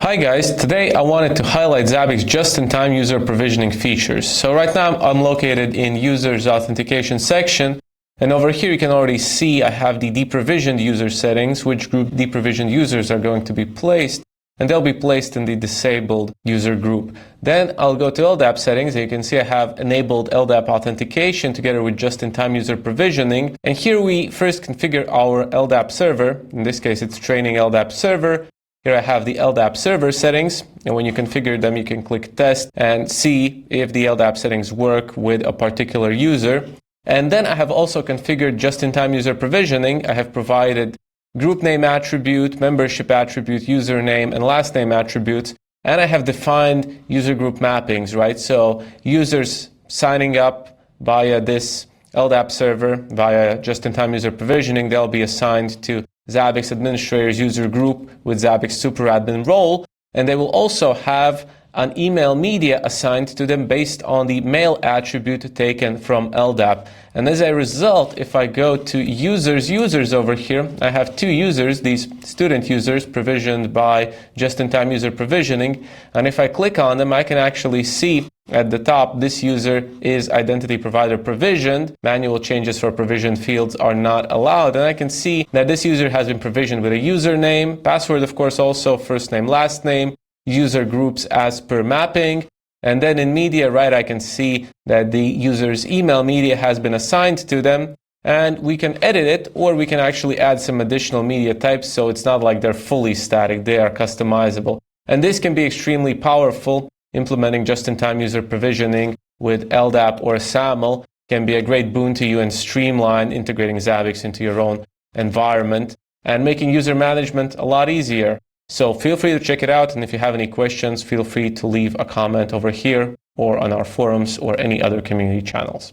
Hi guys, today I wanted to highlight Zabbix just-in-time user provisioning features. So right now I'm located in users authentication section, and over here you can already see I have the deprovisioned user settings, which group deprovisioned users are going to be placed, and they'll be placed in the disabled user group. Then I'll go to LDAP settings, and you can see I have enabled LDAP authentication together with just-in-time user provisioning. And here we first configure our LDAP server. In this case it's training LDAP server. Here I have the LDAP server settings, and when you configure them, you can click test and see if the LDAP settings work with a particular user. And then I have also configured just-in-time user provisioning. I have provided group name attribute, membership attribute, username, and last name attributes. And I have defined user group mappings, right? So users signing up via this LDAP server, via just-in-time user provisioning, they'll be assigned to Zabbix administrators user group with Zabbix super admin role, and they will also have an email media assigned to them based on the mail attribute taken from LDAP. And as a result, if I go to users over here, I have two users, these student users provisioned by just-in-time user provisioning, and if I click on them, I can actually see at the top, this user is identity provider provisioned. Manual changes for provisioned fields are not allowed. And I can see that this user has been provisioned with a username, password, of course, also first name, last name, user groups as per mapping. And then in media, right, I can see that the user's email media has been assigned to them. And we can edit it, or we can actually add some additional media types. So it's not like they're fully static, they are customizable. And this can be extremely powerful. Implementing just-in-time user provisioning with LDAP or SAML can be a great boon to you and streamline integrating Zabbix into your own environment and making user management a lot easier. So feel free to check it out, and if you have any questions, feel free to leave a comment over here or on our forums or any other community channels.